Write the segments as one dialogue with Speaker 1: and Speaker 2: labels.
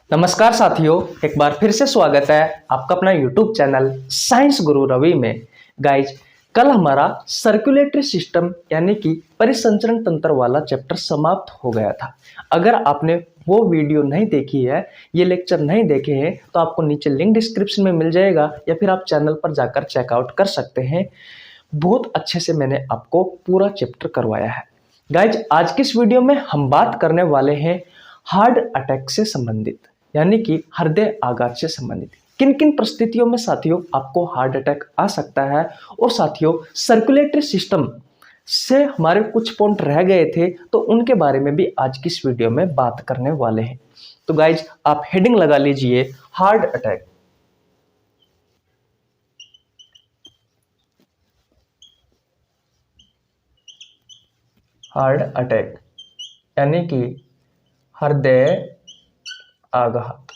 Speaker 1: नमस्कार साथियों, एक बार फिर से स्वागत है आपका अपना YouTube चैनल साइंस गुरु रवि में। गाइज, कल हमारा सर्कुलेटरी सिस्टम यानी कि परिसंचरण तंत्र वाला चैप्टर समाप्त हो गया था। अगर आपने वो वीडियो नहीं देखी है, ये लेक्चर नहीं देखे हैं, तो आपको नीचे लिंक डिस्क्रिप्शन में मिल जाएगा या फिर आप चैनल पर जाकर चेकआउट कर सकते हैं। बहुत अच्छे से मैंने आपको पूरा चैप्टर करवाया है। गाइज, आज की इस वीडियो में हम बात करने वाले हैं हार्ट अटैक से संबंधित, यानी कि हृदय आघात से संबंधित किन किन परिस्थितियों में साथियों आपको हार्ट अटैक आ सकता है। और साथियों, सर्कुलेटरी सिस्टम से हमारे कुछ पॉइंट रह गए थे, तो उनके बारे में भी आज की इस वीडियो में बात करने वाले हैं। तो गाइज, आप हेडिंग लगा लीजिए, हार्ट अटैक। हार्ट अटैक यानी कि हृदय आघात।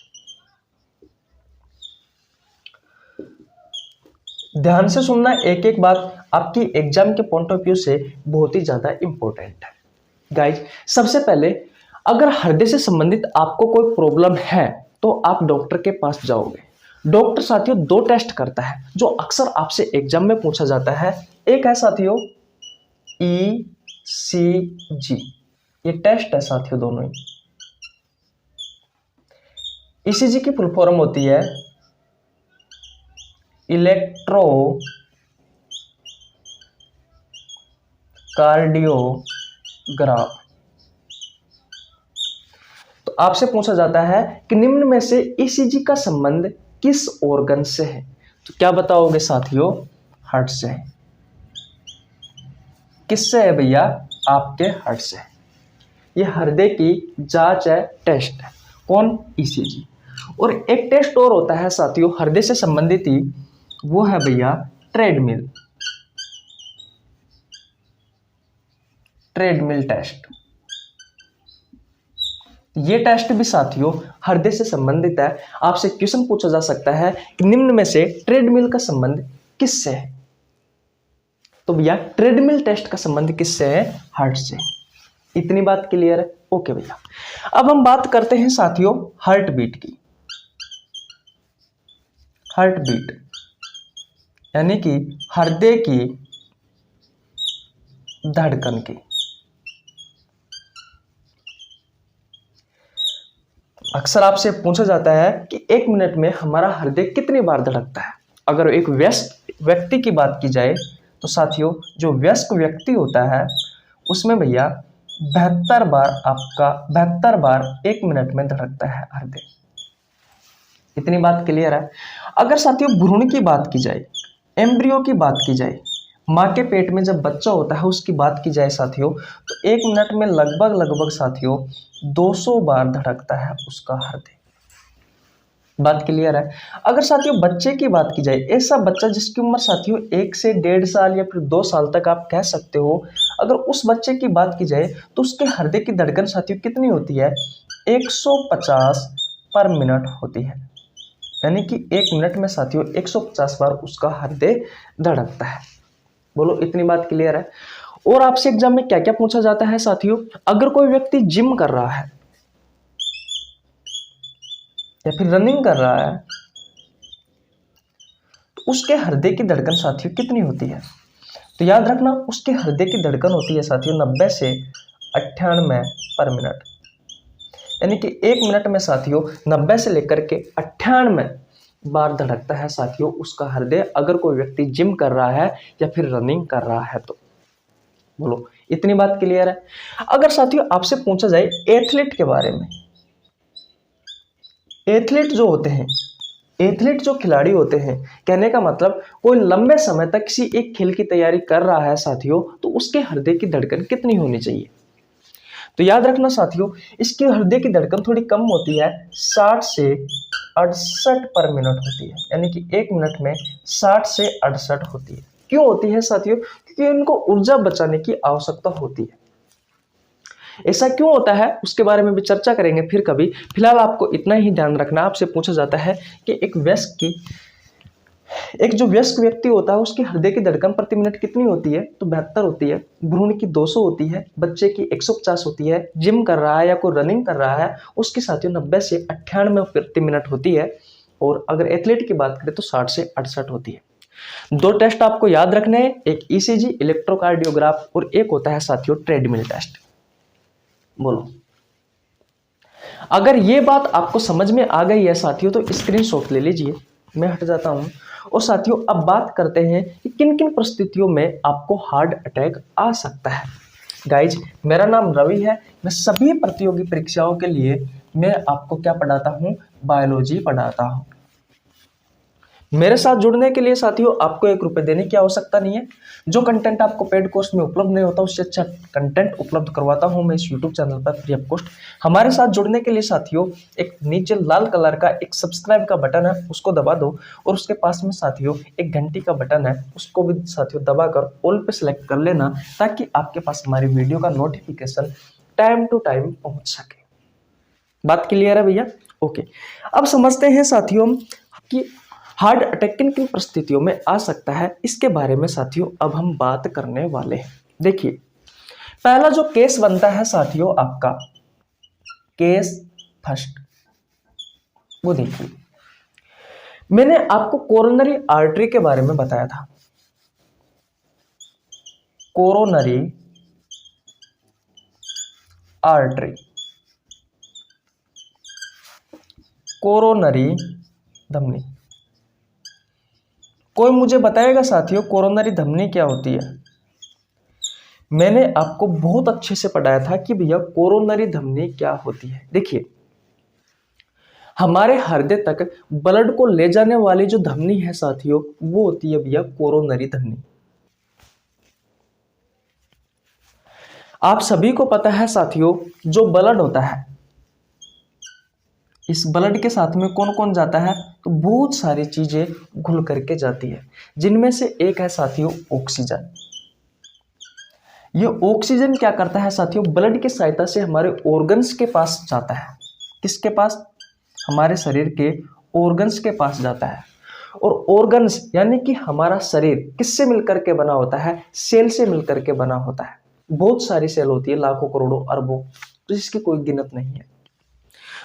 Speaker 1: ध्यान से सुनना, एक एक बात आपकी एग्जाम के पॉइंट ऑफ व्यू से बहुत ही ज्यादा इंपॉर्टेंट है। गाइज, सबसे पहले अगर हृदय से संबंधित आपको कोई प्रॉब्लम है तो आप डॉक्टर के पास जाओगे। डॉक्टर साथियों दो टेस्ट करता है जो अक्सर आपसे एग्जाम में पूछा जाता है। एक है साथियों ECG, ये टेस्ट है साथियों दोनों ही। ECG की फुल फॉर्म होती है इलेक्ट्रोकार्डियोग्राफ। तो आपसे पूछा जाता है कि निम्न में से ECG का संबंध किस ऑर्गन से है, तो क्या बताओगे साथियों? हार्ट से है। किससे है भैया? आपके हार्ट से है। ये हृदय की जांच है, टेस्ट है। कौन? ECG। और एक टेस्ट और होता है साथियों हृदय से संबंधित ही, वो है भैया ट्रेडमिल टेस्ट। ये टेस्ट भी साथियों हृदय से संबंधित है। आपसे क्वेश्चन पूछा जा सकता है कि निम्न में से ट्रेडमिल का संबंध किससे है, तो भैया ट्रेडमिल टेस्ट का संबंध किससे है? हार्ट से। इतनी बात क्लियर है? ओके भैया। अब हम बात करते हैं साथियों हार्ट बीट की। हार्ट बीट यानी कि हृदय की धड़कन की। अक्सर आपसे पूछा जाता है कि एक मिनट में हमारा हृदय कितनी बार धड़कता है। अगर एक वयस्क व्यक्ति की बात की जाए तो साथियों जो वयस्क व्यक्ति होता है उसमें भैया 72 बार एक मिनट में धड़कता है हृदय। इतनी बात क्लियर है? अगर साथियों भ्रूण की बात की जाए, एम्ब्रियो की बात की जाए, माँ के पेट में जब बच्चा होता है उसकी बात की जाए साथियों, तो एक मिनट में लगभग साथियों 200 बार धड़कता है उसका हृदय। बात क्लियर है? अगर साथियों बच्चे की बात की जाए, ऐसा बच्चा जिसकी उम्र साथियों 1 से 1.5 साल या फिर 2 साल तक आप कह सकते हो, अगर उस बच्चे की बात की जाए तो उसके हृदय की धड़कन साथियों कितनी होती है? 150 पर मिनट होती है। यानी कि एक मिनट में साथियों 150 बार उसका हृदय धड़कता है। बोलो, इतनी बात क्लियर है? और आपसे एग्जाम में क्या क्या पूछा जाता है साथियों? अगर कोई व्यक्ति जिम कर रहा है या फिर रनिंग कर रहा है तो उसके हृदय की धड़कन साथियों कितनी होती है? तो याद रखना, उसके हृदय की धड़कन होती है साथियों 90 से 98 पर मिनट। यानी कि एक मिनट में साथियों 90 से लेकर के 98 बार धड़कता है साथियों उसका हृदय, अगर कोई व्यक्ति जिम कर रहा है या फिर रनिंग कर रहा है तो। बोलो, इतनी बात क्लियर है? अगर साथियों आपसे पूछा जाए एथलीट के बारे में, एथलीट जो होते हैं, एथलीट जो खिलाड़ी होते हैं, कहने का मतलब कोई लंबे समय तक किसी एक खेल की तैयारी कर रहा है साथियों, तो उसके हृदय की धड़कन कितनी होनी चाहिए? तो याद रखना साथियों, इसकी हृदय की धड़कन थोड़ी कम होती है, 60 से 68 पर मिनट होती है। यानी कि एक मिनट में 60 से 68 होती है। क्यों होती है साथियों? क्योंकि उनको ऊर्जा बचाने की आवश्यकता होती है। ऐसा क्यों होता है उसके बारे में भी चर्चा करेंगे फिर कभी। फिलहाल आपको इतना ही ध्यान रखना, आपसे पूछा जाता है कि एक वयस्क की एक जो वयस्क व्यक्ति होता है उसकी हृदय की धड़कन प्रति मिनट कितनी होती है? तो 72 होती है। भ्रूण की 200 होती है। बच्चे की 150 होती है। जिम कर रहा है या कोई रनिंग कर रहा है उसकी साथियों 90 से 98 प्रति मिनट होती है। और अगर एथलीट की बात करें तो 60 से 68 होती है। 2 टेस्ट आपको याद रखने हैं, एक ईसीजी इलेक्ट्रोकार्डियोग्राफ और एक होता है साथियों ट्रेडमिल टेस्ट। बोलो, अगर ये बात आपको समझ में आ गई है साथियों तो स्क्रीनशॉट ले लीजिए। मैं हट जाता हूं और साथियों अब बात करते हैं कि किन किन परिस्थितियों में आपको हार्ट अटैक आ सकता है। गाइज, मेरा नाम रवि है। मैं सभी प्रतियोगी परीक्षाओं के लिए मैं आपको क्या पढ़ाता हूं? बायोलॉजी पढ़ाता हूं। मेरे साथ जुड़ने के लिए साथियों आपको 1 रुपये देने की आवश्यकता नहीं है। जो कंटेंट आपको पेड कोर्स में उपलब्ध नहीं होता उससे अच्छा कंटेंट उपलब्ध करवाता हूं मैं इस यूट्यूब चैनल पर फ्री ऑफ कॉस्ट। हमारे साथ जुड़ने के लिए साथियों एक नीचे लाल कलर का एक सब्सक्राइब का बटन है, उसको दबा दो और उसके पास में साथियों एक घंटी का बटन है, उसको भी साथियों दबाकर ऑल पे सिलेक्ट कर लेना ताकि आपके पास हमारी वीडियो का नोटिफिकेशन टाइम टू टाइम पहुंच सके। बात क्लियर है भैया? ओके, अब समझते हैं साथियों कि हार्ट अटैक किन किन परिस्थितियों में आ सकता है। इसके बारे में साथियों अब हम बात करने वाले हैं। देखिए, पहला जो केस बनता है साथियों आपका केस फर्स्ट, वो देखिए, मैंने आपको कोरोनरी आर्टरी के बारे में बताया था। कोरोनरी आर्टरी, कोरोनरी धमनी। कोई मुझे बताएगा साथियों कोरोनरी धमनी क्या होती है? मैंने आपको बहुत अच्छे से पढ़ाया था कि भैया कोरोनरी धमनी क्या होती है। देखिए, हमारे हृदय तक ब्लड को ले जाने वाली जो धमनी है साथियों वो होती है भैया कोरोनरी धमनी। आप सभी को पता है साथियों जो ब्लड होता है, इस ब्लड के साथ में कौन कौन जाता है? तो बहुत सारी चीजें घुल करके जाती है, जिनमें से एक है साथियों ऑक्सीजन। ये ऑक्सीजन क्या करता है साथियों? ब्लड की सहायता से हमारे ऑर्गन्स के पास जाता है। किसके पास? हमारे शरीर के ऑर्गन्स के पास जाता है। और ऑर्गन्स यानी कि हमारा शरीर किससे मिलकर के बना होता है? सेल से मिलकर के बना होता है। बहुत सारी सेल होती है, लाखों करोड़ों अरबों, तो जिसकी कोई गिनत नहीं है।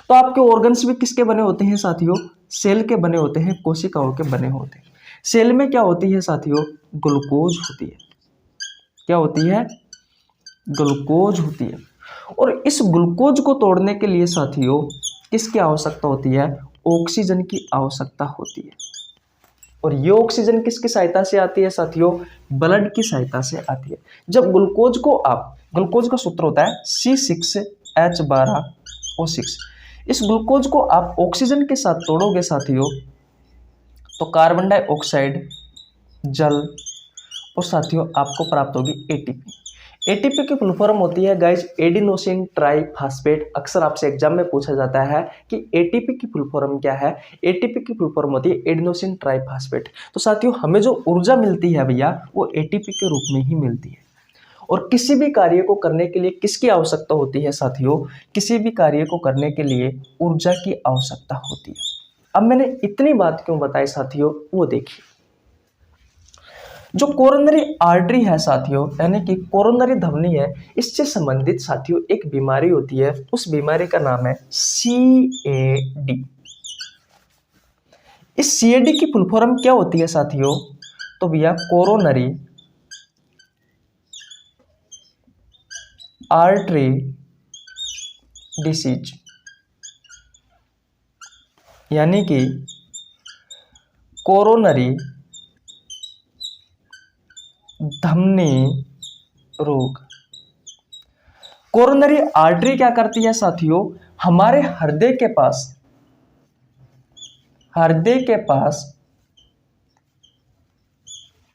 Speaker 1: तो आपके ऑर्गन्स भी किसके बने होते हैं साथियों? सेल के बने होते हैं, कोशिकाओं के बने होते हैं। सेल में क्या होती है साथियों? ग्लूकोज होती है। क्या होती है? ग्लूकोज होती है। और इस ग्लूकोज को तोड़ने के लिए साथियों किसकी आवश्यकता होती है? ऑक्सीजन की आवश्यकता होती है। और ये ऑक्सीजन किसकी सहायता से आती है साथियों? ब्लड की सहायता से आती है। जब ग्लूकोज को आप, ग्लूकोज का सूत्र होता है C6H12O6, इस ग्लूकोज को आप ऑक्सीजन के साथ तोड़ोगे साथियों तो कार्बन डाइऑक्साइड, जल और साथियों आपको प्राप्त होगी एटीपी। एटीपी की फुल फॉर्म होती है गाइज एडिनोसिन ट्राइफॉस्फेट। अक्सर आपसे एग्जाम में पूछा जाता है कि एटीपी की फुल फॉर्म क्या है? एटीपी की फुल फॉर्म होती है एडिनोसिन ट्राइफॉस्फेट। तो साथियों हमें जो ऊर्जा मिलती है भैया वो एटीपी के रूप में ही मिलती है। और किसी भी कार्य को करने के लिए किसकी आवश्यकता होती है साथियों? किसी भी कार्य को करने के लिए ऊर्जा की आवश्यकता होती है। अब मैंने इतनी बात क्यों बताई साथियों वो देखिए। जो कोरोनरी आर्टरी है साथियों यानी कि कोरोनरी धमनी है, इससे संबंधित साथियों एक बीमारी होती है, उस बीमारी का नाम है CAD। इस CAD की फुल फॉर्म क्या होती है साथियों? तो भैया कोरोनरी आर्टरी डिसीज, यानी कि कोरोनरी धमनी रोग। कोरोनरी आर्टरी क्या करती है साथियों? हमारे हृदय के पास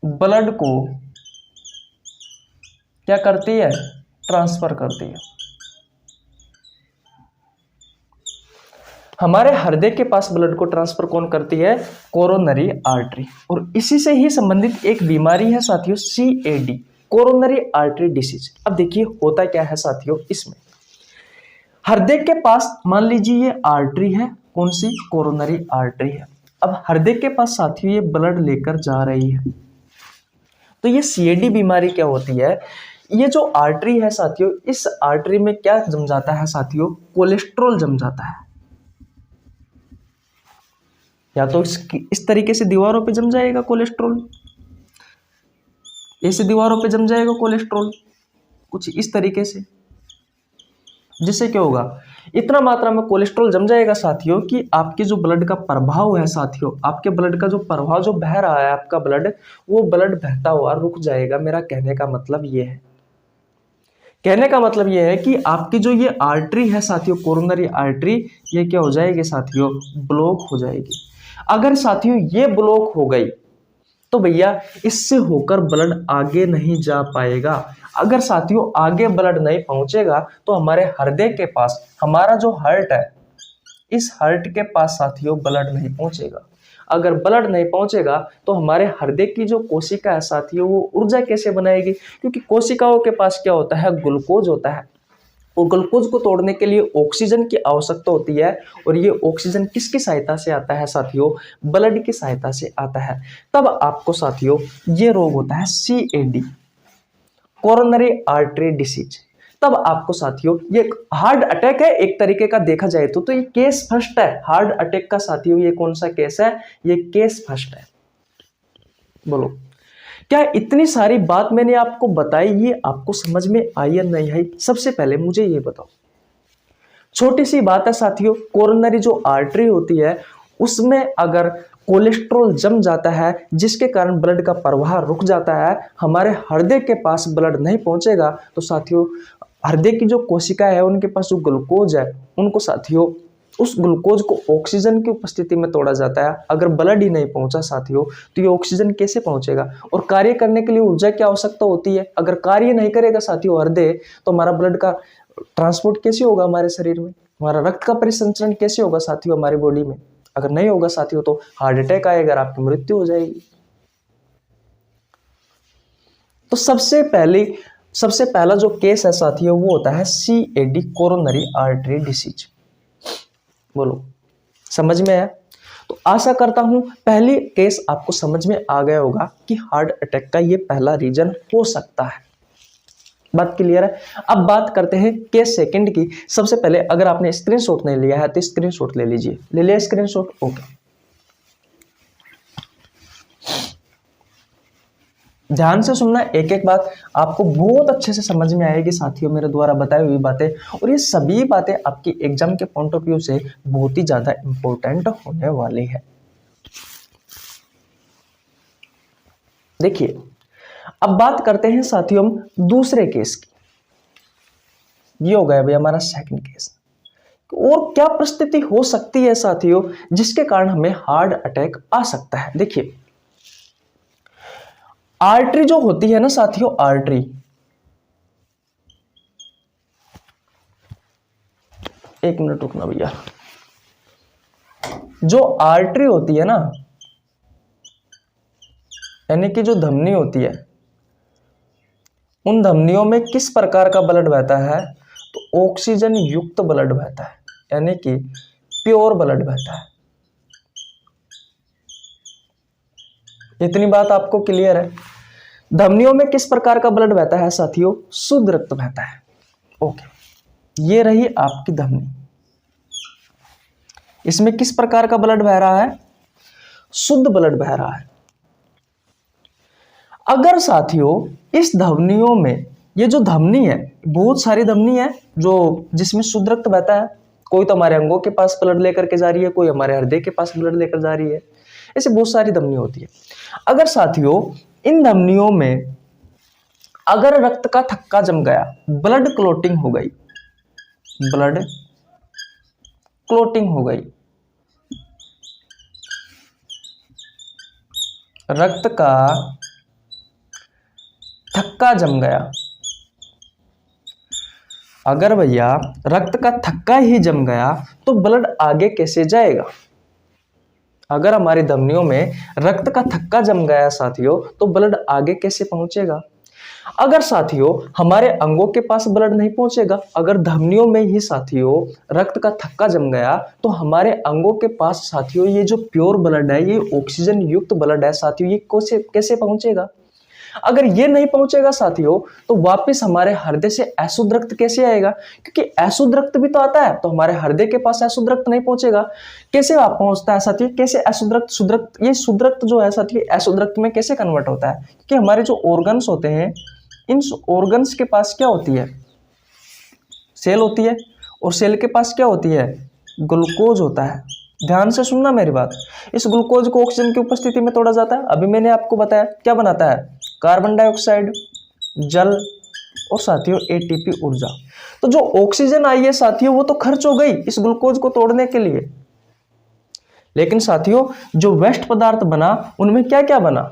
Speaker 1: ब्लड को क्या करती है? ट्रांसफर करती है। हमारे हृदय के पास ब्लड को ट्रांसफर कौन करती है? Coronary artery. और इसी से ही संबंधित एक बीमारी है साथियों CAD, कोरोनरी आर्टरी डिसीज। अब देखिए होता क्या है साथियों, इसमें हृदय के पास मान लीजिए ये आर्टरी है, कौन सी? कोरोनरी आर्टरी है। अब हृदय के पास साथियों ये ब्लड लेकर जा रही है। तो ये सीएडी बीमारी क्या होती है, ये जो आर्टरी है साथियों, इस आर्टरी में क्या जम जाता है साथियों, कोलेस्ट्रॉल जम जाता है। या तो इस तरीके से दीवारों पे जम जाएगा कोलेस्ट्रॉल, ऐसे दीवारों पे जम जाएगा कोलेस्ट्रॉल, कुछ इस तरीके से, जिससे क्या होगा, इतना मात्रा में कोलेस्ट्रॉल जम जाएगा साथियों कि आपके जो ब्लड का प्रभाव है साथियों, आपके ब्लड का जो प्रवाह जो बह रहा है आपका ब्लड, वो ब्लड बहता हुआ रुक जाएगा। मेरा कहने का मतलब ये है, कहने का मतलब ये है कि आपकी जो ये आर्टरी है साथियों, कोरोनरी आर्टरी, ये क्या हो जाएगी साथियों, ब्लॉक हो जाएगी। अगर साथियों ये ब्लॉक हो गई तो भैया इससे होकर ब्लड आगे नहीं जा पाएगा। अगर साथियों आगे ब्लड नहीं पहुंचेगा तो हमारे हृदय के पास, हमारा जो हार्ट है, इस हार्ट के पास साथियों ब्लड नहीं पहुंचेगा। अगर ब्लड नहीं पहुंचेगा तो हमारे हृदय की जो कोशिका है साथियों, वो ऊर्जा कैसे बनाएगी, क्योंकि कोशिकाओं के पास क्या होता है, ग्लूकोज होता है। और ग्लूकोज को तोड़ने के लिए ऑक्सीजन की आवश्यकता होती है, और ये ऑक्सीजन किसकी सहायता से आता है साथियों, ब्लड की सहायता से आता है। तब आपको साथियों ये रोग होता है सीएडी, कोरोनरी आर्टरी डिसीज। तब आपको साथियों ये हार्ट अटैक है एक तरीके का देखा जाए तो ये केस फर्स्ट है हार्ट अटैक का साथियों। ये कौन सा केस है, ये केस फर्स्ट है। बोलो क्या इतनी सारी बात मैंने आपको बताई, ये आपको समझ में आई या नहीं आई? सबसे पहले मुझे ये बताओ, छोटी सी बात है साथियों, कोरोनरी जो आर्टरी होती है उसमें अगर कोलेस्ट्रॉल जम जाता है, जिसके कारण ब्लड का प्रवाह रुक जाता है, हमारे हृदय के पास ब्लड नहीं पहुंचेगा, तो साथियों हृदय की जो कोशिका है उनके पास जो ग्लूकोज है, उनको साथियों उस ग्लूकोज को ऑक्सीजन की उपस्थिति में तोड़ा जाता है। अगर ब्लड ही नहीं पहुंचा साथियों तो ये ऑक्सीजन कैसे पहुंचेगा, और कार्य करने के लिए ऊर्जा की आवश्यकता होती है। अगर कार्य नहीं करेगा साथियों हृदय, तो हमारा ब्लड का ट्रांसपोर्ट कैसे होगा हमारे शरीर में, हमारा रक्त का परिसंचरण कैसे होगा साथियों हमारी बॉडी में? अगर नहीं होगा साथियों तो हार्ट अटैक आएगा, आपकी मृत्यु हो जाएगी। तो सबसे पहला जो केस है साथियों वो होता है सीएडी, कोरोनरी आर्टरी डिसीज। बोलो समझ में आया? तो आशा करता हूं पहली केस आपको समझ में आ गया होगा कि हार्ट अटैक का ये पहला रीजन हो सकता है। बात क्लियर है? अब बात करते हैं केस सेकंड की। सबसे पहले अगर आपने स्क्रीनशॉट नहीं लिया है तो स्क्रीनशॉट ले लीजिए। ले लिया स्क्रीनशॉट? ओके, ध्यान से सुनना, एक एक बात आपको बहुत अच्छे से समझ में आएगी साथियों, मेरे द्वारा बताई हुई बातें। और ये सभी बातें आपकी एग्जाम के पॉइंट ऑफ व्यू से बहुत ही ज्यादा इंपॉर्टेंट होने वाली है। देखिए अब बात करते हैं साथियों हम दूसरे केस की। ये हो गया भाई हमारा सेकंड केस। और क्या परिस्थिति हो सकती है साथियों जिसके कारण हमें हार्ट अटैक आ सकता है? देखिए आर्टरी जो होती है ना साथियों, आर्टरी, एक मिनट रुकना भैया, जो आर्टरी होती है ना, यानी कि जो धमनी होती है, उन धमनियों में किस प्रकार का ब्लड बहता है? तो ऑक्सीजन युक्त ब्लड बहता है, यानी कि प्योर ब्लड बहता है। इतनी बात आपको क्लियर है? धमनियों में किस प्रकार का ब्लड बहता है साथियों? शुद्ध रक्त बहता है। ओके, ये रही आपकी धमनी। इसमें किस प्रकार का ब्लड बह रहा है? शुद्ध ब्लड बह रहा है। अगर साथियों इस धमनियों में, ये जो धमनी है, बहुत सारी धमनी है जो जिसमें शुद्ध रक्त बहता है। कोई तो हमारे अंगों के पास ब्लड लेकर के जा रही है, कोई हमारे हृदय के पास ब्लड लेकर जा रही है, ऐसे बहुत सारी धमनी होती है। अगर साथियों इन धमनियों में अगर रक्त का थक्का जम गया, ब्लड क्लोटिंग हो गई, ब्लड क्लोटिंग हो गई, रक्त का थक्का जम गया, अगर भैया रक्त का थक्का ही जम गया तो ब्लड आगे कैसे जाएगा? अगर हमारी धमनियों में रक्त का थक्का जम गया साथियों तो ब्लड आगे कैसे पहुंचेगा? अगर साथियों हमारे अंगों के पास ब्लड नहीं पहुंचेगा, अगर धमनियों में ही साथियों रक्त का थक्का जम गया, तो हमारे अंगों के पास साथियों ये जो प्योर ब्लड है, ये ऑक्सीजन युक्त ब्लड है साथियों, ये कैसे कैसे पहुंचेगा? अगर ये नहीं पहुंचेगा साथियों, तो वापस हमारे हृदय से अशुद्ध रक्त कैसे आएगा? क्योंकि अशुद्ध रक्त भी तो आता है, तो हमारे हृदय के पास अशुद्ध रक्त नहीं पहुंचेगा। कैसे आप पहुंचता है साथियों? कैसे अशुद्ध रक्त शुद्ध रक्त, ये शुद्ध रक्त जो है साथियों अशुद्ध रक्त में कैसे कन्वर्ट होता है? क्योंकि हमारे जो ऑर्गन्स होते हैं, इन ऑर्गन्स के पास क्या होती है? सेल होती है, और सेल के पास क्या होती है? ग्लूकोज होता है। ध्यान से सुनना मेरी बात। इस ग्लूकोज को ऑक्सीजन की उपस्थिति में तोड़ा जाता है। अभी मैंने आपको बताया क्या बनाता है? कार्बन डाइऑक्साइड, जल और साथियों एटीपी ऊर्जा। तो जो ऑक्सीजन आई है साथियों वो तो खर्च हो गई इस ग्लूकोज को तोड़ने के लिए, लेकिन साथियों जो वेस्ट पदार्थ बना उनमें क्या क्या बना?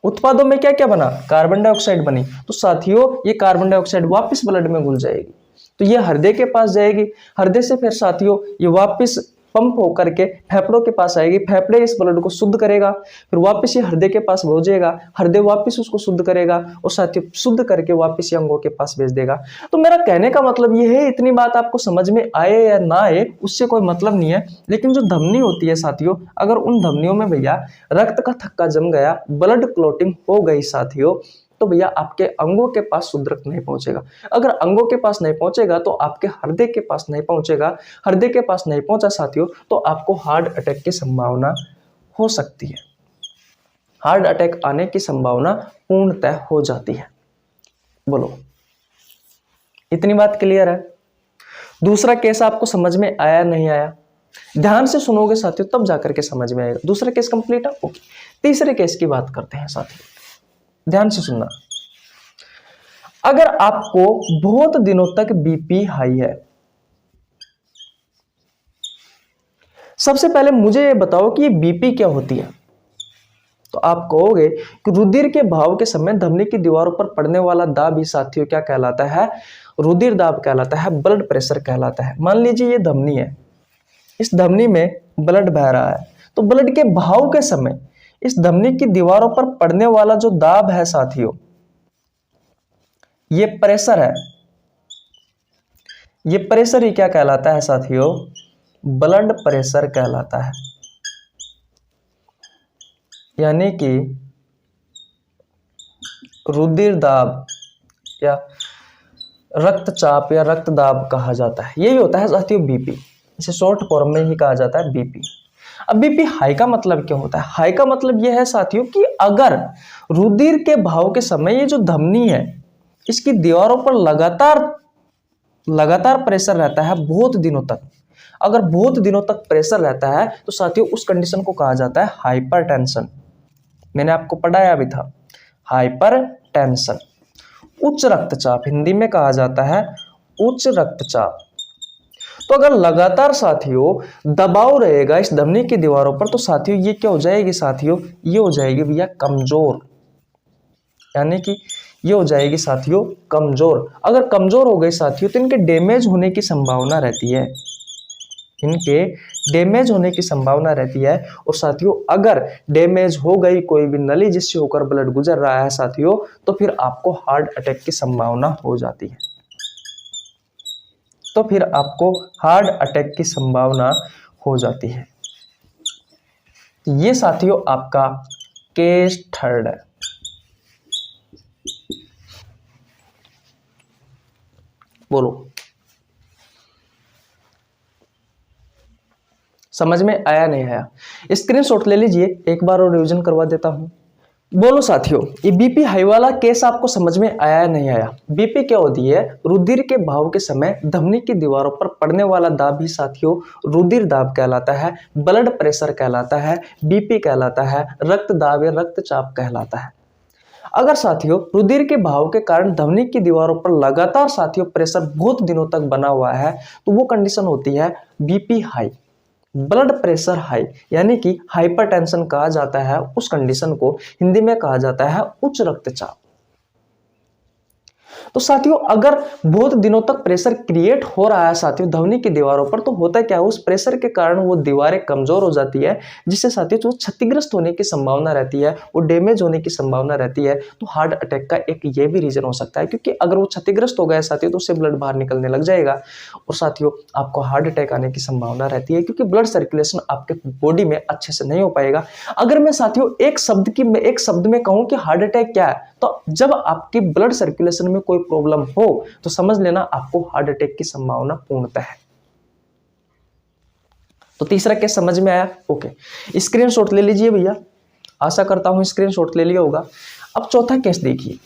Speaker 1: उत्पादों में क्या क्या बना? कार्बन डाइऑक्साइड बनी। तो साथियों ये कार्बन डाइऑक्साइड वापस ब्लड में घुल जाएगी, तो ये हृदय के पास जाएगी। हृदय से फिर साथियों ये वापस पंप होकर के फेफड़ों के पास आएगी। फेफड़े इस ब्लड को शुद्ध करेगा, फिर वापस ये हृदय के पास पहुंचेगा। हृदय वापस उसको शुद्ध करेगा और साथियों शुद्ध करके वापस ये अंगों के पास भेज देगा। तो मेरा कहने का मतलब ये है, इतनी बात आपको समझ में आए या ना आए उससे कोई मतलब नहीं है, लेकिन जो धमनी होती है साथियों, अगर उन धमनियों में भैया रक्त का थक्का जम गया, ब्लड क्लॉटिंग हो गई साथियों, तो भैया आपके अंगों के पास शुद्ध रक्त नहीं पहुंचेगा। अगर अंगों के पास नहीं पहुंचेगा तो आपके हृदय के पास नहीं पहुंचेगा। हृदय के पास नहीं पहुंचा साथियों तो आपको हार्ट अटैक की संभावना हो सकती है। हार्ट अटैक आने की संभावना पूर्णतः हो जाती है। बोलो, इतनी बात क्लियर है? दूसरा केस आपको समझ में आया नहीं आया? ध्यान से सुनोगे साथियों तब जाकर के समझ में आएगा। दूसरा केस कंप्लीट है, ओके। तीसरे केस की बात करते हैं साथियों, ध्यान से सुनना। अगर आपको बहुत दिनों तक बीपी हाई है, सबसे पहले मुझे ये बताओ कि ये बीपी क्या होती है? तो आप कहोगे कि रुधिर के बहाव के समय धमनी की दीवारों पर पड़ने वाला दाब ही साथियों क्या कहलाता है? रुधिर दाब कहलाता है, ब्लड प्रेशर कहलाता है। मान लीजिए ये धमनी है, इस धमनी में ब्लड बह रहा है, तो ब्लड के बहाव के समय इस धमनी की दीवारों पर पड़ने वाला जो दाब है साथियों, ये प्रेशर है। ये प्रेशर ही क्या कहलाता है साथियों? ब्लड प्रेशर कहलाता है। यानी कि रुधिर दाब या रक्तचाप या रक्त दाब कहा जाता है। यही होता है साथियों बीपी, इसे शॉर्ट फॉर्म में ही कहा जाता है बीपी। अब बीपी हाई का मतलब क्या होता है? हाई का मतलब यह है साथियों कि अगर रुधिर के बहाव के समय ये जो धमनी है इसकी दीवारों पर लगातार प्रेशर रहता है बहुत दिनों तक, अगर बहुत दिनों तक प्रेशर रहता है तो साथियों उस कंडीशन को कहा जाता है हाइपरटेंशन। मैंने आपको पढ़ाया भी था, हाइपरटेंशन। उच्च रक्तचाप हिंदी में कहा जाता है उच्च रक्तचाप। तो अगर लगातार साथियों दबाव रहेगा इस धमनी की दीवारों पर तो साथियों ये क्या हो जाएगी साथियों? ये हो जाएगी भैया कमजोर। यानी कि ये हो जाएगी साथियों कमजोर। अगर कमजोर हो गई साथियों तो इनके डैमेज होने की संभावना रहती है, इनके डैमेज होने की संभावना रहती है। और साथियों अगर डैमेज हो गई कोई भी नली जिससे होकर ब्लड गुजर रहा है साथियों, तो फिर आपको हार्ट अटैक की संभावना हो जाती है। तो फिर आपको हार्ट अटैक की संभावना हो जाती है। तो ये साथियों आपका केस थर्ड है। बोलो, समझ में आया नहीं आया? स्क्रीनशॉट ले लीजिए, एक बार और रिवीजन करवा देता हूं। बोलो साथियों, ये बीपी हाई वाला केस आपको समझ में आया नहीं आया? बीपी क्या होती है? रुधिर के बहाव के समय धमनी की दीवारों पर पड़ने वाला दाब ही साथियों रुधिर दाब कहलाता है, ब्लड प्रेशर कहलाता है, बीपी कहलाता है, रक्त दाब या रक्तचाप कहलाता है। अगर साथियों रुधिर के बहाव के कारण धमनी की दीवारों पर लगातार साथियों प्रेशर बहुत दिनों तक बना हुआ है तो वो कंडीशन होती है BP high, blood pressure high. यानी कि हाइपरटेंशन कहा जाता है उस कंडीशन को, हिंदी में कहा जाता है उच्च रक्तचाप। तो साथियों अगर बहुत दिनों तक प्रेशर क्रिएट हो रहा है साथियों ध्वनि की दीवारों पर, तो होता क्या है उस प्रेशर के कारण वो दीवारें कमजोर हो जाती है, जिससे साथियों जो क्षतिग्रस्त होने की संभावना रहती है, वो डैमेज होने की संभावना रहती है। तो हार्ट अटैक का एक ये भी रीजन हो सकता है, क्योंकि अगर वो क्षतिग्रस्त हो गया साथियों तो उससे ब्लड बाहर निकलने लग जाएगा और साथियों आपको हार्ट अटैक आने की संभावना रहती है, क्योंकि ब्लड सर्कुलेशन आपके बॉडी में अच्छे से नहीं हो पाएगा। अगर मैं साथियों एक शब्द में कहूं कि हार्ट अटैक क्या है, तो जब आपकी ब्लड सर्कुलेशन में कोई प्रॉब्लम हो तो समझ लेना आपको हार्ट अटैक की संभावना पूर्णतः है। तो तीसरा केस समझ में आया? ओके, स्क्रीनशॉट ले लीजिए भैया, आशा करता हूं स्क्रीनशॉट ले लिया होगा। अब चौथा केस देखिए,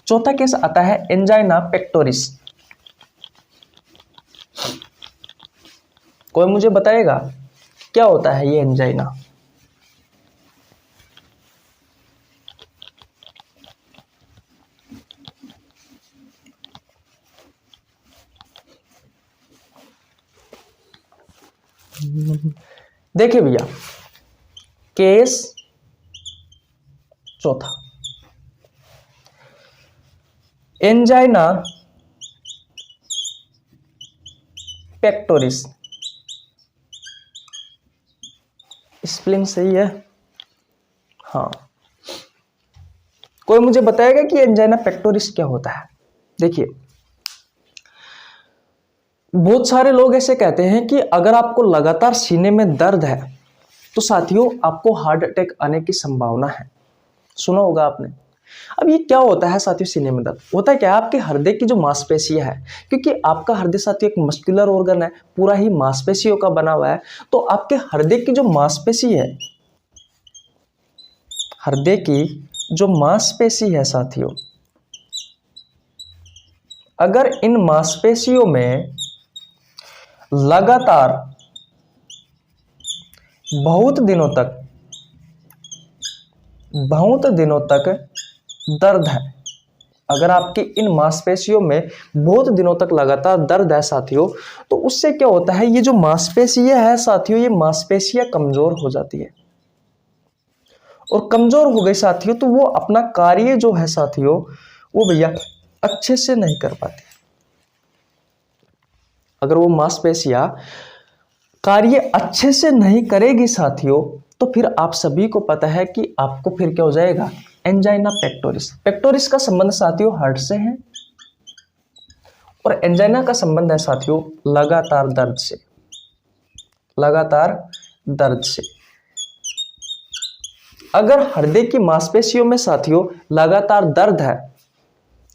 Speaker 1: चौथा केस आता है एंजाइना पेक्टोरिस। कोई मुझे बताएगा क्या होता है ये एंजाइना? देखिए भैया, केस चौथा, एंजाइना पेक्टोरिस, स्पेलिंग सही है? हाँ, कोई मुझे बताएगा कि एंजाइना पेक्टोरिस क्या होता है? देखिए, बहुत सारे लोग ऐसे कहते हैं कि अगर आपको लगातार सीने में दर्द है तो साथियों आपको हार्ट अटैक आने की संभावना है। सुना होगा आपने। अब ये क्या होता है साथियों? सीने में दर्द होता है क्या? आपके हृदय की जो मांसपेशियां है, क्योंकि आपका हृदय साथियों एक मस्कुलर ऑर्गन है, पूरा ही मांसपेशियों का बना हुआ है। तो आपके हृदय की जो मांसपेशी है, हृदय की जो मांसपेशी है साथियों, अगर इन मांसपेशियों में लगातार बहुत दिनों तक दर्द है, अगर आपकी इन मांसपेशियों में बहुत दिनों तक लगातार दर्द है साथियों, तो उससे क्या होता है, ये जो मांसपेशियां है साथियों, ये मांसपेशियां कमजोर हो जाती है। और कमजोर हो गई साथियों तो वो अपना कार्य जो है साथियों, वो भैया अच्छे से नहीं कर पाती। अगर वो मांसपेशियां कार्य अच्छे से नहीं करेगी साथियों, तो फिर आप सभी को पता है कि आपको फिर क्या हो जाएगा? Angina pectoris. पेक्टोरिस का संबंध साथियों हार्ट से है और एंजाइना का संबंध है साथियों लगातार दर्द से। लगातार दर्द से अगर हृदय की मांसपेशियों में साथियों लगातार दर्द है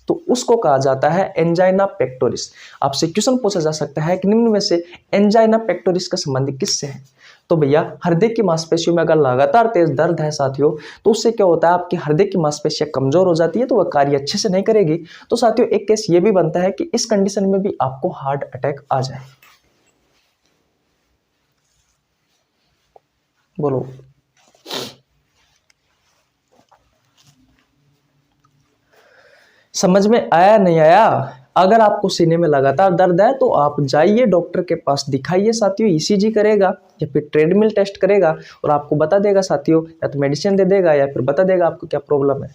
Speaker 1: तो उसको कहा जाता है एंजाइना पेक्टोरिस। आपसे क्वेश्चन पूछा जा सकता है कि निम्न में से एंजाइना पेक्टोरिस का संबंध किससे है? तो भैया हृदय की मांसपेशियों में अगर लगातार तेज दर्द है साथियों, तो उससे क्या होता है, आपकी हृदय की मांसपेशियां कमजोर हो जाती है, तो वह कार्य अच्छे से नहीं करेगी। तो साथियों एक केस ये भी बनता है कि इस कंडीशन में भी आपको हार्ट अटैक आ जाए। बोलो, समझ में आया नहीं आया? अगर आपको सीने में लगातार दर्द है तो आप जाइए डॉक्टर के पास, दिखाइए साथियों। ईसीजी करेगा या फिर ट्रेडमिल टेस्ट करेगा और आपको बता देगा साथियों, या तो मेडिसिन दे देगा या फिर बता देगा आपको क्या प्रॉब्लम है।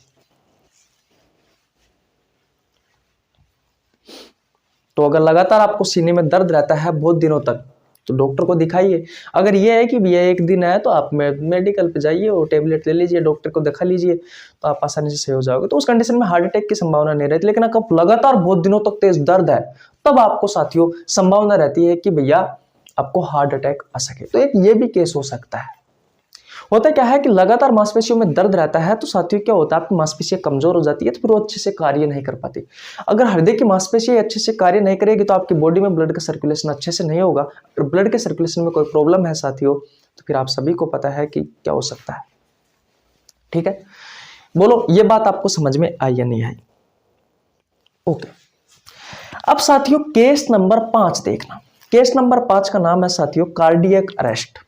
Speaker 1: तो अगर लगातार आपको सीने में दर्द रहता है बहुत दिनों तक, तो डॉक्टर को दिखाइए। अगर ये है कि भैया एक दिन है तो आप मेडिकल पे जाइए और टेबलेट ले लीजिए, डॉक्टर को दिखा लीजिए, तो आप आसानी से सही हो जाओगे। तो उस कंडीशन में हार्ट अटैक की संभावना नहीं रहती। लेकिन अगर लगातार बहुत दिनों तक तेज दर्द है, तब आपको साथियों संभावना रहती है कि भैया आपको हार्ट अटैक आ सके। तो एक ये भी केस हो सकता है। होता क्या है कि लगातार मांसपेशियों में दर्द रहता है तो साथियों क्या होता है, आपकी मांसपेशियां कमजोर हो जाती है, तो फिर वो अच्छे से कार्य नहीं कर पाती। अगर हृदय की मांसपेशियां अच्छे से कार्य नहीं करेगी तो आपकी बॉडी में ब्लड का सर्कुलेशन अच्छे से नहीं होगा। अगर ब्लड के सर्कुलेशन में कोई प्रॉब्लम है साथियों, तो फिर आप सभी को पता है कि क्या हो सकता है। ठीक है, बोलो ये बात आपको समझ में आई या नहीं आई? ओके, अब साथियों केस नंबर 5 देखना। केस नंबर 5 का नाम है साथियों कार्डियक अरेस्ट।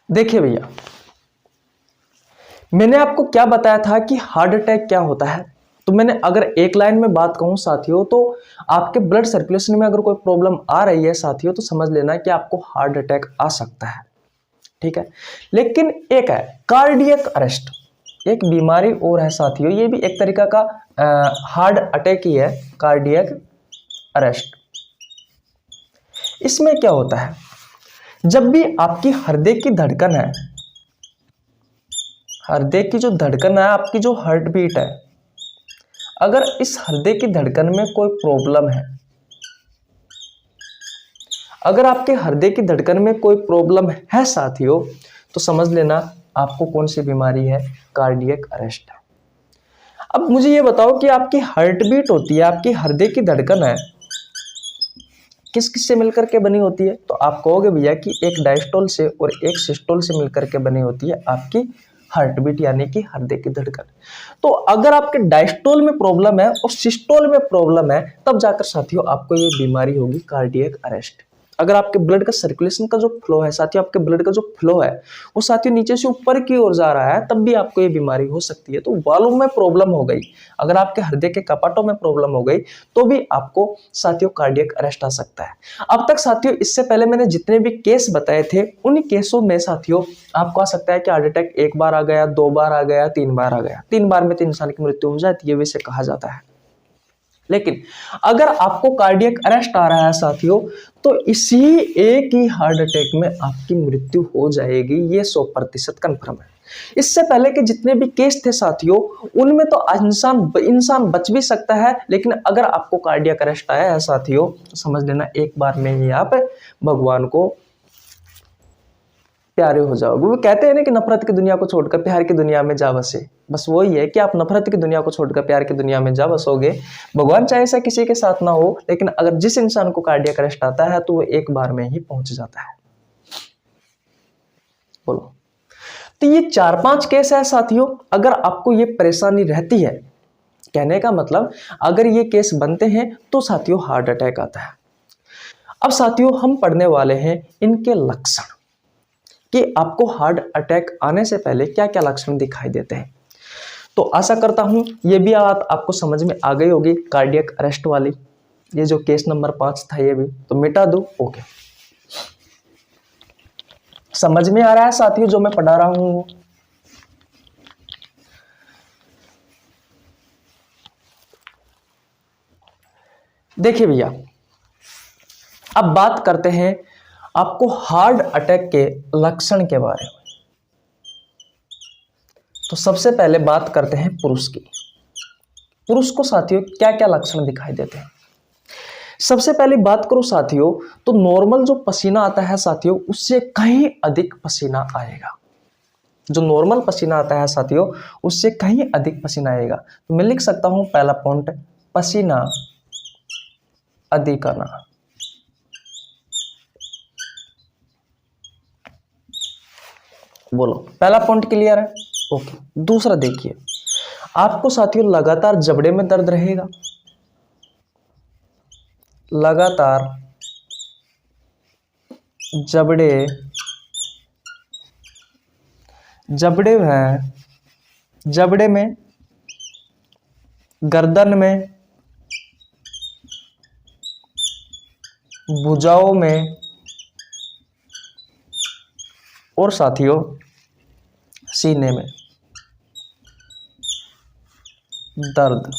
Speaker 1: देखिए भैया, मैंने आपको क्या बताया था कि हार्ट अटैक क्या होता है? तो मैंने अगर एक लाइन में बात कहूं साथियों, तो आपके ब्लड सर्कुलेशन में अगर कोई प्रॉब्लम आ रही है साथियों, तो समझ लेना कि आपको हार्ट अटैक आ सकता है, ठीक है। लेकिन एक है कार्डियक अरेस्ट, एक बीमारी और है साथियों, ये भी एक तरीका का हार्ट अटैक ही है, कार्डियक अरेस्ट। इसमें क्या होता है, जब भी आपकी हृदय की धड़कन है, हृदय की जो धड़कन है, आपकी जो हार्ट बीट है, अगर इस हृदय की धड़कन में कोई प्रॉब्लम है, अगर आपके हृदय की धड़कन में कोई प्रॉब्लम है साथियों, तो समझ लेना आपको कौन सी बीमारी है, कार्डियक अरेस्ट है। अब मुझे ये बताओ कि आपकी हार्ट बीट होती है, आपकी हृदय की धड़कन है, किस किस से मिलकर के बनी होती है? तो आप कहोगे भैया कि एक डायस्टोल से और एक सिस्टोल से मिलकर के बनी होती है आपकी हार्ट बीट, यानी कि हृदय की धड़कन। तो अगर आपके डायस्टोल में प्रॉब्लम है और सिस्टोल में प्रॉब्लम है, तब जाकर साथियों आपको ये बीमारी होगी कार्डियक अरेस्ट। अगर आपके ब्लड का सर्कुलेशन का जो फ्लो है साथियों, आपके ब्लड का जो फ्लो है वो साथियों नीचे से ऊपर की ओर जा रहा है, तब भी आपको ये बीमारी हो सकती है। तो वाल्व में प्रॉब्लम हो गई, अगर आपके हृदय के कपाटों में प्रॉब्लम हो गई, तो भी आपको साथियों कार्डियक अरेस्ट आ सकता है। अब तक साथियों इससे पहले मैंने जितने भी केस बताए थे, उन केसों में साथियों आपको आ सकता है कि हार्ट अटैक एक बार आ गया, 2 बार आ गया, 3 बार आ गया। 3 बार में तो इंसान की मृत्यु हो जाती है, वैसे कहा जाता है। लेकिन अगर आपको कार्डियक अरेस्ट आ रहा है साथियों, तो इसी एक ही हार्ट अटैक में आपकी मृत्यु हो जाएगी, ये 100% कन्फर्म है। इससे पहले के जितने भी केस थे साथियों, उनमें तो इंसान बच भी सकता है, लेकिन अगर आपको कार्डियक अरेस्ट आया है साथियों, तो समझ लेना एक बार में ही आप भगवान को प्यारे हो जाओगे। वो कहते हैं ना कि नफरत की दुनिया को छोड़कर प्यार की दुनिया में जा बसे, बस वही है कि आप नफरत की दुनिया को छोड़कर प्यार की दुनिया में जा बसोगे। भगवान चाहे ऐसा किसी के साथ ना हो, लेकिन अगर जिस इंसान को कार्डियक अरेस्ट आता है तो वो एक बार में ही पहुंच जाता है। बोलो, तो ये 4-5 केस है साथियों। अगर आपको ये परेशानी रहती है, कहने का मतलब अगर ये केस बनते हैं तो साथियों हार्ट अटैक आता है। अब साथियों हम पढ़ने वाले हैं इनके लक्षण, कि आपको हार्ट अटैक आने से पहले क्या क्या लक्षण दिखाई देते हैं। तो आशा करता हूं ये भी आपको समझ में आ गई होगी, कार्डियक अरेस्ट वाली। ये जो केस नंबर 5 था ये भी तो मिटा दूं, ओके। समझ में आ रहा है साथियों जो मैं पढ़ा रहा हूं? देखिए भैया, अब बात करते हैं आपको हार्ट अटैक के लक्षण के बारे में। तो सबसे पहले बात करते हैं पुरुष की। पुरुष को साथियों क्या क्या लक्षण दिखाई देते हैं? सबसे पहले बात करो साथियों, तो नॉर्मल जो पसीना आता है साथियों, उससे कहीं अधिक पसीना आएगा। जो नॉर्मल पसीना आता है साथियों, उससे कहीं अधिक पसीना आएगा। तो मैं लिख सकता हूं पहला पॉइंट, पसीना अधिक आना। बोलो, पहला पॉइंट क्लियर है? ओके। दूसरा देखिए, आपको साथियों लगातार जबड़े में दर्द रहेगा, लगातार जबड़े में, गर्दन में, भुजाओं में और साथियों सीने में दर्द।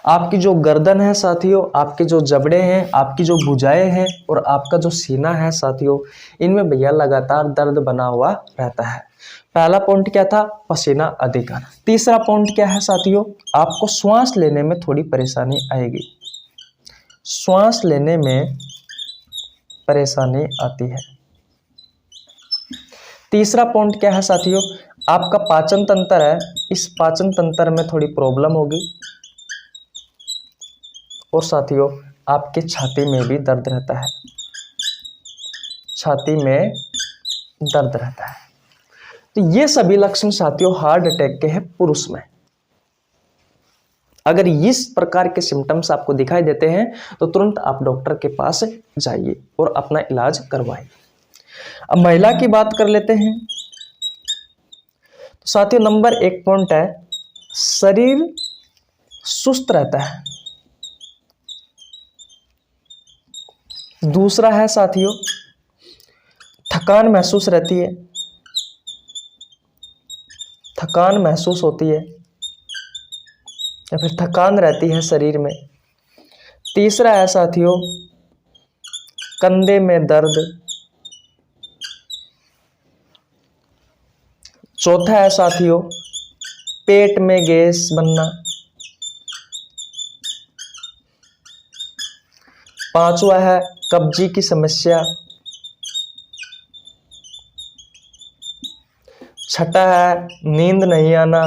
Speaker 1: आपकी जो गर्दन है साथियों, आपके जो जबड़े हैं, आपकी जो भुजाएं हैं और आपका जो सीना है साथियों, इनमें भैया लगातार दर्द बना हुआ रहता है। पहला पॉइंट क्या था? पसीना अधिक आना। तीसरा पॉइंट क्या है साथियों? आपको श्वास लेने में थोड़ी परेशानी आएगी, श्वास लेने में परेशानी आती है। तीसरा पॉइंट क्या है साथियों? आपका पाचन तंत्र है, इस पाचन तंत्र में थोड़ी प्रॉब्लम होगी और साथियों आपके छाती में भी दर्द रहता है, छाती में दर्द रहता है। तो ये सभी लक्षण साथियों हार्ट अटैक के हैं पुरुष में। अगर इस प्रकार के सिम्टम्स आपको दिखाई देते हैं तो तुरंत आप डॉक्टर के पास जाइए और अपना इलाज करवाइए। अब महिला की बात कर लेते हैं। तो साथियों नंबर 1 पॉइंट है शरीर सुस्त रहता है। दूसरा है साथियों, थकान महसूस रहती है, थकान महसूस होती है या फिर थकान रहती है शरीर में। तीसरा है साथियों, कंधे में दर्द। चौथा है साथियों, पेट में गैस बनना। पांचवा है कब्जी की समस्या। छठा है नींद नहीं आना।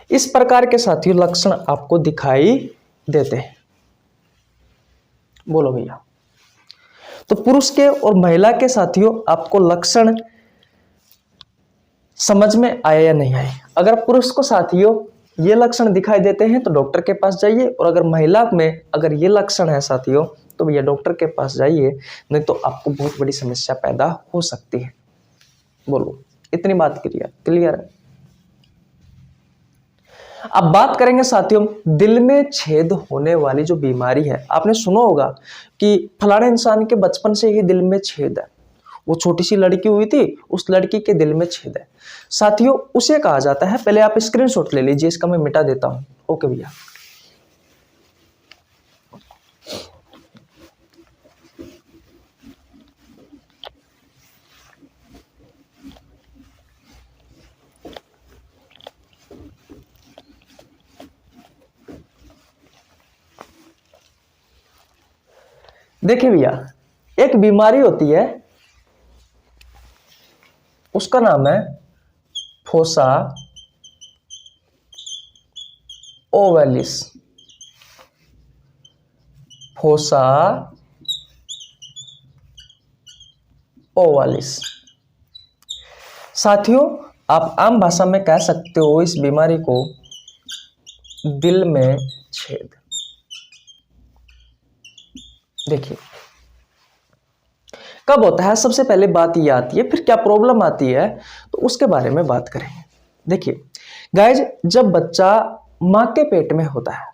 Speaker 1: इस प्रकार के साथियों लक्षण आपको दिखाई देते हैं। बोलो भैया। तो पुरुष के और महिला के साथियों आपको लक्षण समझ में आए या नहीं आए? अगर पुरुष को साथियों ये लक्षण दिखाई देते हैं तो डॉक्टर के पास जाइए, और अगर महिला में अगर ये लक्षण है साथियों तो भैया डॉक्टर के पास जाइए, नहीं तो आपको बहुत बड़ी समस्या पैदा हो सकती है। बोलो, इतनी बात क्लियर है? अब बात करेंगे साथियों दिल में छेद होने वाली जो बीमारी है। आपने सुना होगा कि फलाने इंसान के बचपन से ही दिल में छेद है, वो छोटी सी लड़की हुई थी, उस लड़की के दिल में छेद है। साथियों उसे कहा जाता है, पहले आप स्क्रीनशॉट ले लीजिए, इसका मैं मिटा देता हूं। ओके भैया। देखिए भैया, एक बीमारी होती है, उसका नाम है फोसा ओवैलिस। फोसा ओवैलिस साथियों, आप आम भाषा में कह सकते हो इस बीमारी को दिल में छेद। देखिए कब होता है, सबसे पहले बात ये आती है, फिर क्या प्रॉब्लम आती है तो उसके बारे में बात करेंगे। देखिए गाइज, जब बच्चा मां के पेट में होता है,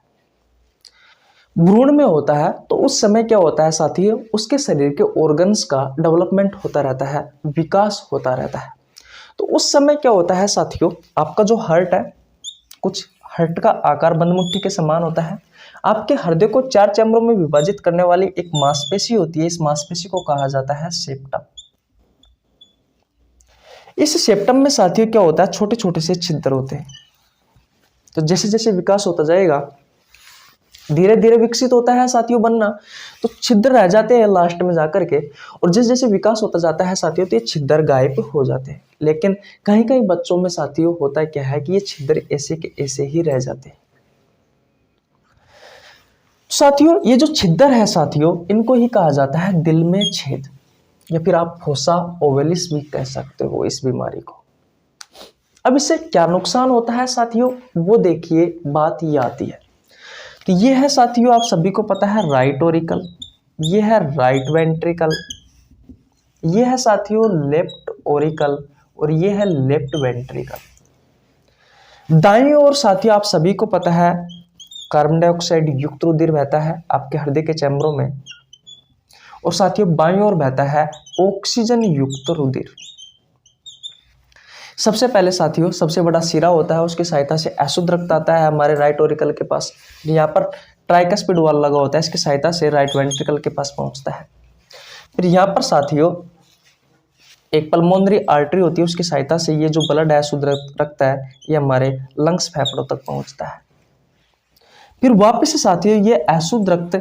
Speaker 1: भ्रूण में होता है, तो उस समय क्या होता है साथियों, उसके शरीर के ऑर्गन्स का डेवलपमेंट होता रहता है, विकास होता रहता है। तो उस समय क्या होता है साथियों, आपका जो हार्ट है, कुछ हार्ट का आकार बंद मुट्ठी के समान होता है। आपके हृदय को 4 चैम्बरों में विभाजित करने वाली एक मांसपेशी होती है, इस मांसपेशी को कहा जाता है सेप्टम। इस सेप्टम में साथियों क्या होता है, छोटे छोटे से छिद्र होते हैं। तो जैसे जैसे विकास होता जाएगा, धीरे धीरे विकसित होता है साथियों बनना, तो छिद्र रह जाते हैं लास्ट में जाकर के, और जैसे जैसे विकास होता जाता है साथियों तो ये छिद्र गायब हो जाते हैं। लेकिन कहीं कहीं बच्चों में साथियों होता क्या है कि ये छिद्र ऐसे के ऐसे ही रह जाते हैं। साथियों ये जो छिद्र है साथियों, इनको ही कहा जाता है दिल में छेद, या फिर आप फोसा ओवैलिस भी कह सकते हो इस बीमारी को। अब इससे क्या नुकसान होता है साथियों, वो देखिए बात ये आती है कि ये है साथियों, आप सभी को पता है राइट ओरिकल, ये है राइट वेंट्रिकल, ये है साथियों लेफ्ट ओरिकल, और ये है लेफ्ट वेंट्रिकल। दाईं ओर साथियों आप सभी को पता है कार्बन डाइऑक्साइड युक्त रुधिर बहता है आपके हृदय के चैम्बरों में, और साथियों बाईं ओर बहता है ऑक्सीजन युक्त रुधिर। सबसे पहले साथियों सबसे बड़ा सिरा होता है, उसकी सहायता से अशुद्ध रक्त आता है हमारे राइट ओरिकल के पास। यहाँ पर ट्राइकस्पिड वाल लगा होता है, इसकी सहायता से राइट वेंट्रिकल के पास पहुंचता है। फिर यहाँ पर साथियों एक पल्मोनरी आर्टरी होती है, उसकी सहायता से ये जो ब्लड है, शुद्ध रक्त है, ये हमारे लंग्स फेफड़ों तक पहुंचता है। फिर वापस से साथियों ये अशुद्ध रक्त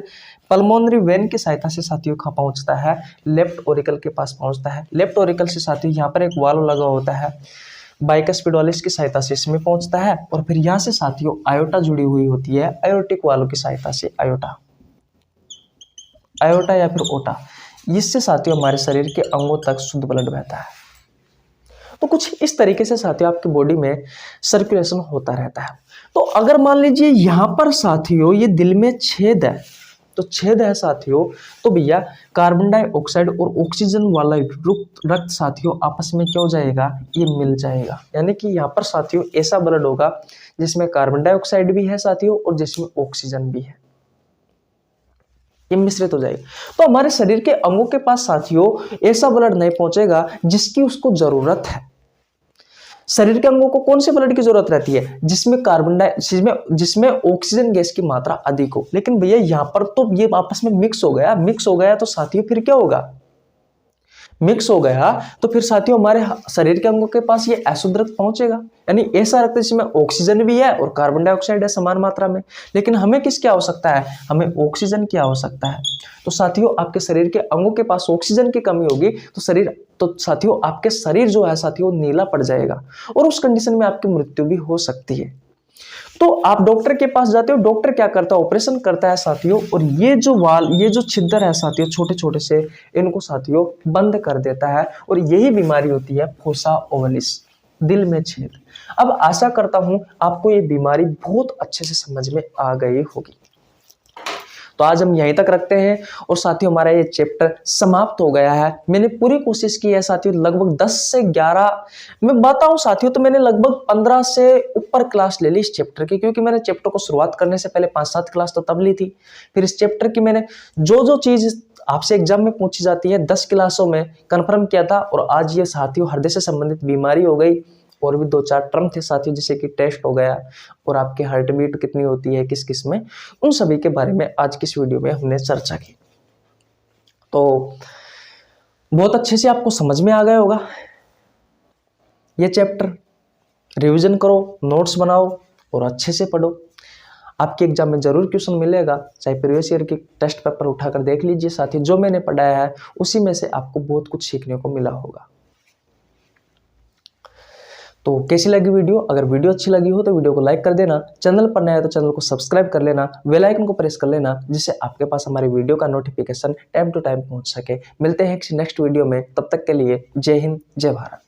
Speaker 1: पल्मोनरी वेन की सहायता से साथियों कहाँ पहुंचता है, लेफ्ट ओरिकल के पास पहुंचता है। लेफ्ट ओरिकल से साथियों यहाँ पर एक वाल्व लगा होता है, बाइकस्पिड वाल्व की सहायता से इसमें पहुंचता है, और फिर यहाँ से साथियों आयोटा जुड़ी हुई होती है, आयोटिक वाल्व की सहायता से आयोटा या फिर ओटा, इससे साथियों हमारे शरीर के अंगों तक शुद्ध ब्लड बहता है। तो कुछ इस तरीके से साथियों आपकी बॉडी में सर्कुलेशन होता रहता है। तो अगर मान लीजिए यहाँ पर साथियों ये दिल में छेद है, तो छेद है साथियों, तो भैया कार्बन डाइऑक्साइड और ऑक्सीजन वाला रक्त साथियों आपस में क्या हो जाएगा, ये मिल जाएगा। यानी कि यहाँ पर साथियों ऐसा ब्लड होगा जिसमें कार्बन डाइऑक्साइड भी है साथियों और जिसमें ऑक्सीजन भी है, ये मिश्रित हो जाएगा। तो हमारे शरीर के अंगों के पास साथियों ऐसा ब्लड नहीं पहुंचेगा जिसकी उसको जरूरत है। शरीर के अंगों को कौन से ब्लड की जरूरत रहती है, जिसमें जिसमें ऑक्सीजन गैस की मात्रा अधिक हो। लेकिन भैया यहाँ पर तो ये आपस में मिक्स हो गया तो साथियों फिर क्या होगा, मिक्स हो गया तो फिर साथियों हमारे शरीर के अंगों के पास ये अशुद्ध रक्त पहुंचेगा। यानी ऐसा रक्त जिसमें ऑक्सीजन भी है और कार्बन डाइऑक्साइड है समान मात्रा में। लेकिन हमें किसकी आवश्यकता है, हमें ऑक्सीजन की आवश्यकता है। तो साथियों आपके शरीर के अंगों के पास ऑक्सीजन की कमी होगी तो साथियों आपके शरीर जो है साथियों नीला पड़ जाएगा और उस कंडीशन में आपकी मृत्यु भी हो सकती है। तो आप डॉक्टर के पास जाते हो, डॉक्टर क्या करता है, ऑपरेशन करता है साथियों, और ये जो छिद्र है साथियों छोटे छोटे से, इनको साथियों बंद कर देता है और यही बीमारी होती है फोसा ओवलिस, दिल में छेद। अब आशा करता हूं आपको ये बीमारी बहुत अच्छे से समझ में आ गई होगी। तो आज हम यहीं तक रखते हैं और साथियों हमारा ये चैप्टर समाप्त हो गया है। मैंने पूरी कोशिश की है साथियों, लगभग 10 से 11 मैं बताऊं साथियों, तो मैंने लगभग 15 से ऊपर क्लास ले ली इस चैप्टर की, क्योंकि मैंने चैप्टर को शुरुआत करने से पहले 5-7 क्लास तो तब ली थी। फिर इस चैप्टर की मैंने जो चीज आपसे एग्जाम में पूछी जाती है 10 क्लासों में कंफर्म किया था। और आज ये साथियों हृदय से संबंधित बीमारी हो गई और भी 2-4 टर्म थे साथियों, जैसे कि टेस्ट हो गया और आपकी हार्ट बीट कितनी होती है किस किस में, उन सभी के बारे में आज की इस वीडियो में हमने चर्चा की। तो बहुत अच्छे से आपको समझ में आ गया होगा ये चैप्टर। रिवीजन करो, नोट्स बनाओ और अच्छे से पढ़ो। आपके एग्जाम में जरूर क्वेश्चन मिलेगा, चाहे प्रीवियस ईयर के टेस्ट पेपर उठाकर देख लीजिए साथियों। जो मैंने पढ़ाया है उसी में से आपको बहुत कुछ सीखने को मिला होगा। तो कैसी लगी वीडियो, अगर वीडियो अच्छी लगी हो तो वीडियो को लाइक कर देना, चैनल पर नया है तो चैनल को सब्सक्राइब कर लेना, बेल आइकन को प्रेस कर लेना, जिससे आपके पास हमारी वीडियो का नोटिफिकेशन टाइम टू टाइम पहुंच सके। मिलते हैं नेक्स्ट वीडियो में, तब तक के लिए जय हिंद जय भारत।